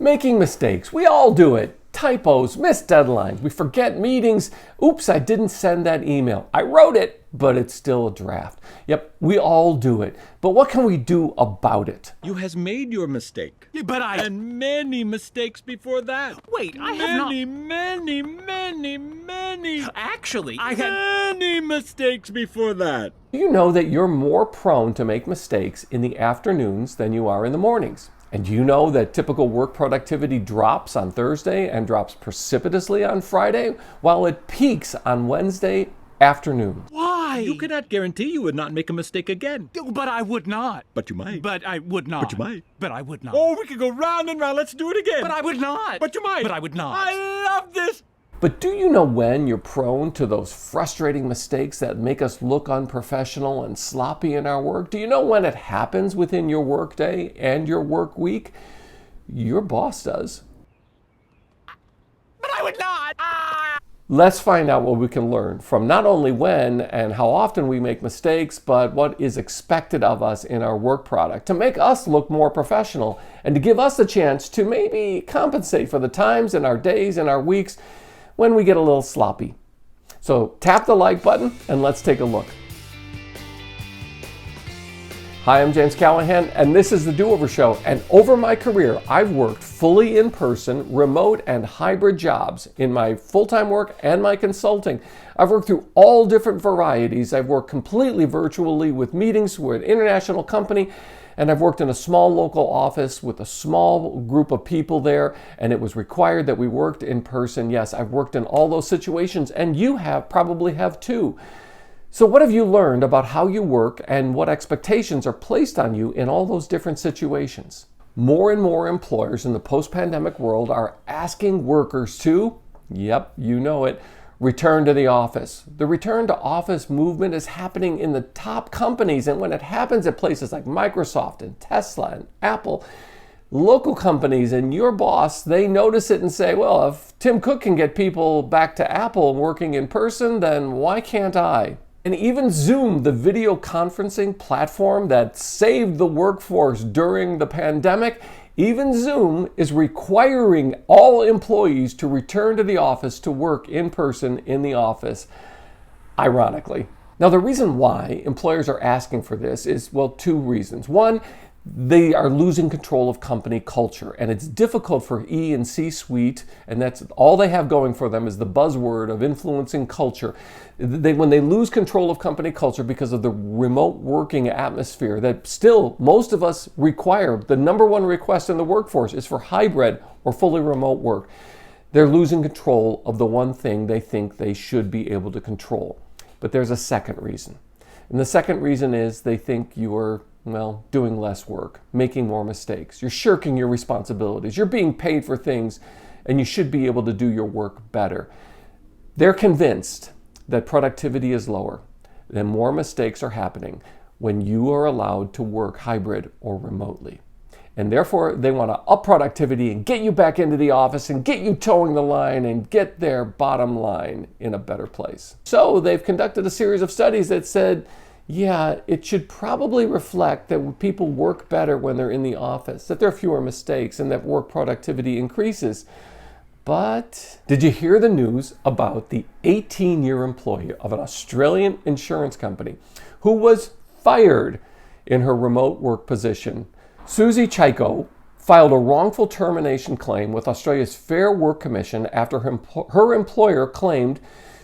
Making mistakes. We all do it. Typos, missed deadlines. We forget meetings. Oops, I didn't send that email. I wrote it, but it's still a draft. Yep, we all do it. But what can we do about it? You has made your mistake. Yeah, but And many mistakes before that. Wait, I have not... Many. Actually, I had... Many mistakes before that. Do you know that you're more prone to make mistakes in the afternoons than you are in the mornings? And you know that typical work productivity drops on Thursday and drops precipitously on Friday, while it peaks on Wednesday afternoon. Why? You cannot guarantee you would not make a mistake again. But I would not. But you might. But I would not. But you might. But I would not. Oh, we could go round and round. Let's do it again. But I would not. But you might. But I would not. I love this. But do you know when you're prone to those frustrating mistakes that make us look unprofessional and sloppy in our work? Do you know when it happens within your work day and your work week? Your boss does. But I would not. Let's find out what we can learn from not only when and how often we make mistakes, but what is expected of us in our work product to make us look more professional and to give us a chance to maybe compensate for the times in our days and our weeks when we get a little sloppy. So tap the like button and let's take a look. Hi, I'm James Callahan, and this is The Do-Over Show. And over my career, I've worked fully in person, remote, and hybrid jobs in my full-time work and my consulting. I've worked through all different varieties. I've worked completely virtually with meetings with an international company, and I've worked in a small local office with a small group of people there, and it was required that we worked in person. Yes, I've worked in all those situations, and you probably have too. So what have you learned about how you work and what expectations are placed on you in all those different situations? More and more employers in the post-pandemic world are asking workers to, yep, you know it, return to the office. The return to office movement is happening in the top companies, and when it happens at places like Microsoft and Tesla and Apple, local companies and your boss, they notice it and say, well, if Tim Cook can get people back to Apple working in person, then why can't I? And even Zoom, the video conferencing platform that saved the workforce during the pandemic, even Zoom is requiring all employees to return to the office to work in person in the office, ironically. Now, the reason why employers are asking for this is, well, two reasons. One, they are losing control of company culture, and it's difficult for E and C-suite, and that's all they have going for them is the buzzword of influencing culture. When they lose control of company culture because of the remote working atmosphere that still most of us require, the number one request in the workforce is for hybrid or fully remote work. They're losing control of the one thing they think they should be able to control. But there's a second reason. And the second reason is they think you're doing less work, making more mistakes. You're shirking your responsibilities. You're being paid for things, and you should be able to do your work better. They're convinced that productivity is lower, and more mistakes are happening when you are allowed to work hybrid or remotely. And therefore, they want to up productivity and get you back into the office and get you towing the line and get their bottom line in a better place. So they've conducted a series of studies that said, yeah, it should probably reflect that people work better when they're in the office, that there are fewer mistakes, and that work productivity increases. But did you hear the news about the 18-year employee of an Australian insurance company who was fired in her remote work position? Susie Chico filed a wrongful termination claim with Australia's Fair Work Commission after her employer claimed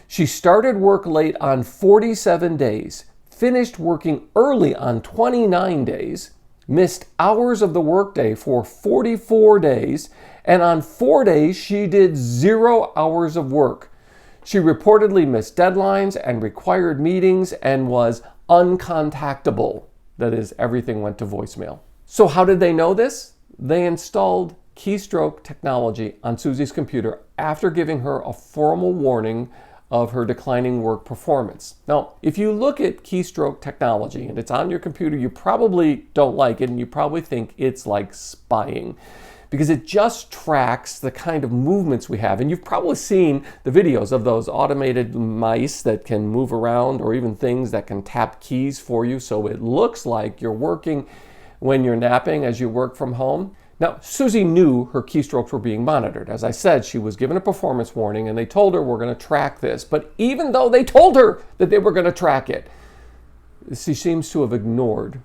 she started work late on 47 days, finished working early on 29 days, missed hours of the workday for 44 days, and on 4 days she did 0 hours of work. She reportedly missed deadlines and required meetings and was uncontactable. That is, everything went to voicemail. So how did they know this? They installed Keystroke Technology on Susie's computer after giving her a formal warning of her declining work performance. Now, if you look at Keystroke Technology and it's on your computer, you probably don't like it and you probably think it's like spying because it just tracks the kind of movements we have. And you've probably seen the videos of those automated mice that can move around or even things that can tap keys for you so it looks like you're working when you're napping as you work from home. Now, Susie knew her keystrokes were being monitored. As I said, she was given a performance warning and they told her, we're going to track this. But even though they told her that they were going to track it, she seems to have ignored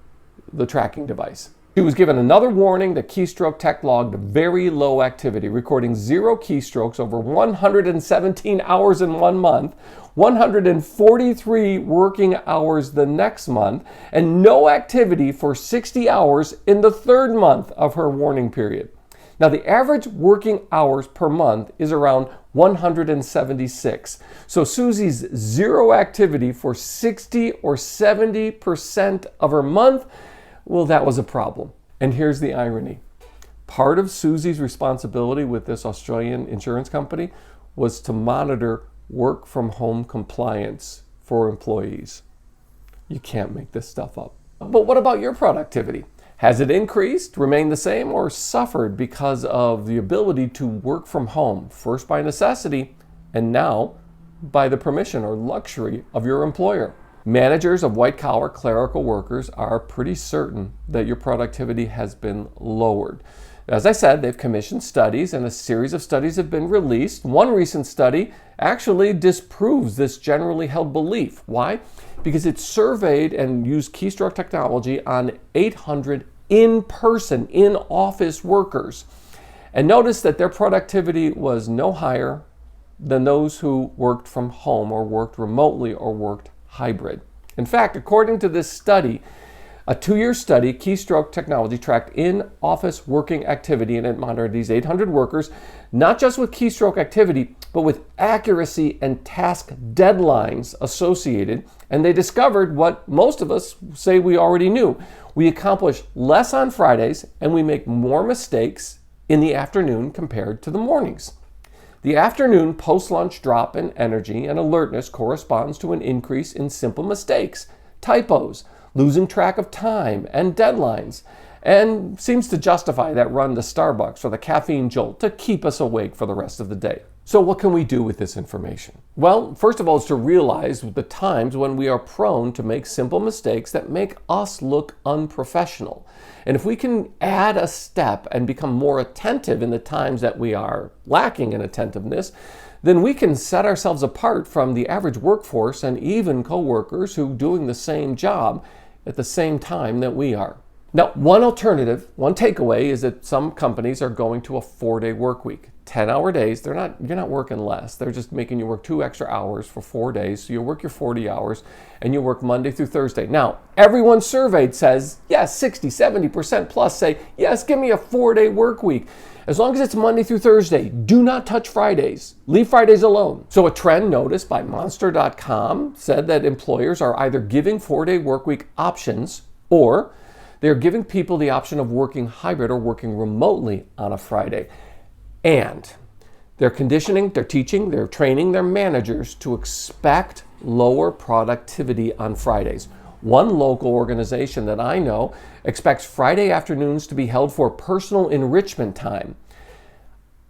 the tracking device. She was given another warning that Keystroke Tech logged very low activity, recording 0 keystrokes over 117 hours in 1 month, 143 working hours the next month, and no activity for 60 hours in the 3rd month of her warning period. Now, the average working hours per month is around 176. So Susie's 0 activity for 60 or 70% of her month, well, that was a problem. And here's the irony. Part of Susie's responsibility with this Australian insurance company was to monitor work from home compliance for employees. You can't make this stuff up. But what about your productivity? Has it increased, remained the same, or suffered because of the ability to work from home, first by necessity, and now by the permission or luxury of your employer? Managers of white-collar clerical workers are pretty certain that your productivity has been lowered. As I said, they've commissioned studies, and a series of studies have been released. One recent study actually disproves this generally held belief. Why? Because it surveyed and used Keystroke technology on 800 in-person, in-office workers. And notice that their productivity was no higher than those who worked from home or worked remotely or worked hybrid. In fact, according to this study, a 2-year study, Keystroke Technology tracked in-office working activity, and it monitored these 800 workers, not just with keystroke activity, but with accuracy and task deadlines associated. And they discovered what most of us say we already knew. We accomplish less on Fridays, and we make more mistakes in the afternoon compared to the mornings. The afternoon post-lunch drop in energy and alertness corresponds to an increase in simple mistakes, typos, losing track of time and deadlines, and seems to justify that run to Starbucks or the caffeine jolt to keep us awake for the rest of the day. So what can we do with this information? Well, first of all, is to realize the times when we are prone to make simple mistakes that make us look unprofessional. And if we can add a step and become more attentive in the times that we are lacking in attentiveness, then we can set ourselves apart from the average workforce and even coworkers who are doing the same job at the same time that we are. Now, one alternative, one takeaway is that some companies are going to a 4-day work week. 10-hour days, you're not working less. They're just making you work 2 extra hours for 4 days. So you work your 40 hours and you work Monday through Thursday. Now, everyone surveyed says, yes, 60, 70% plus say, yes, give me a 4-day work week. As long as it's Monday through Thursday, do not touch Fridays. Leave Fridays alone. So a trend noticed by Monster.com said that employers are either giving 4-day work week options or they're giving people the option of working hybrid or working remotely on a Friday. And they're conditioning, they're teaching, they're training their managers to expect lower productivity on Fridays. One local organization that I know expects Friday afternoons to be held for personal enrichment time.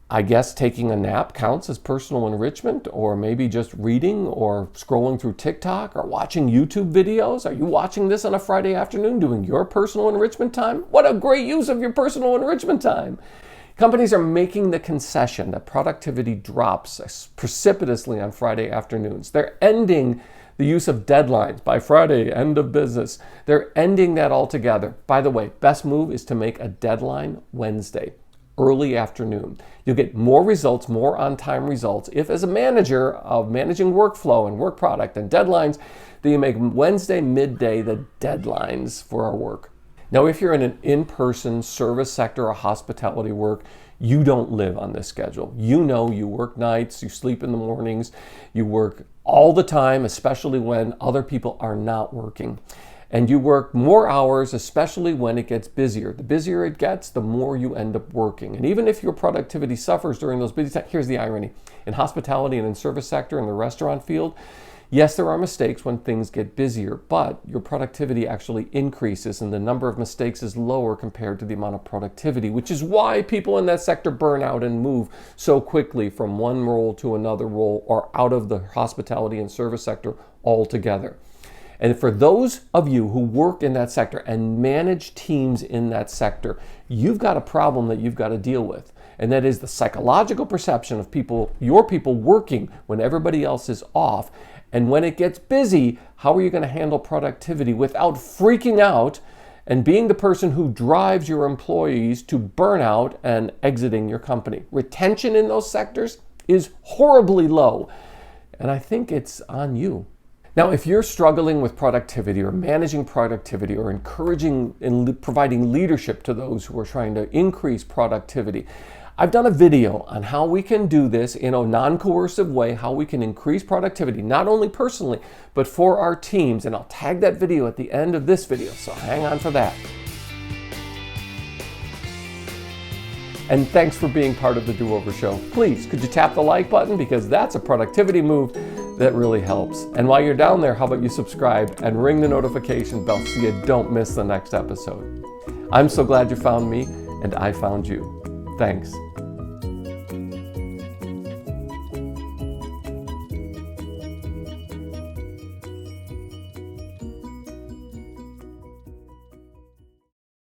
I guess taking a nap counts as personal enrichment, or maybe just reading or scrolling through TikTok or watching YouTube videos. Are you watching this on a Friday afternoon doing your personal enrichment time? What a great use of your personal enrichment time. Companies are making the concession that productivity drops precipitously on Friday afternoons. They're ending the use of deadlines by Friday, end of business. They're ending that altogether. By the way, best move is to make a deadline Wednesday, early afternoon. You'll get more results, more on-time results if, as a manager of managing workflow and work product and deadlines, that you make Wednesday midday the deadlines for our work. Now, if you're in an in-person service sector or hospitality work, you don't live on this schedule. You know you work nights, you sleep in the mornings, you work all the time, especially when other people are not working. And you work more hours, especially when it gets busier. The busier it gets, the more you end up working. And even if your productivity suffers during those busy times, here's the irony. In hospitality and in service sector and the restaurant field, yes, there are mistakes when things get busier, but your productivity actually increases and the number of mistakes is lower compared to the amount of productivity, which is why people in that sector burn out and move so quickly from one role to another role or out of the hospitality and service sector altogether. And for those of you who work in that sector and manage teams in that sector, you've got a problem that you've got to deal with. And that is the psychological perception of people, your people working when everybody else is off. And when it gets busy, how are you going to handle productivity without freaking out and being the person who drives your employees to burnout and exiting your company? Retention in those sectors is horribly low. And I think it's on you. Now, if you're struggling with productivity or managing productivity or encouraging and providing leadership to those who are trying to increase productivity, I've done a video on how we can do this in a non-coercive way, how we can increase productivity, not only personally, but for our teams. And I'll tag that video at the end of this video, so hang on for that. And thanks for being part of the Do-Over Show. Please, could you tap the like button, because that's a productivity move that really helps. And while you're down there, how about you subscribe and ring the notification bell so you don't miss the next episode. I'm so glad you found me, and I found you. Thanks.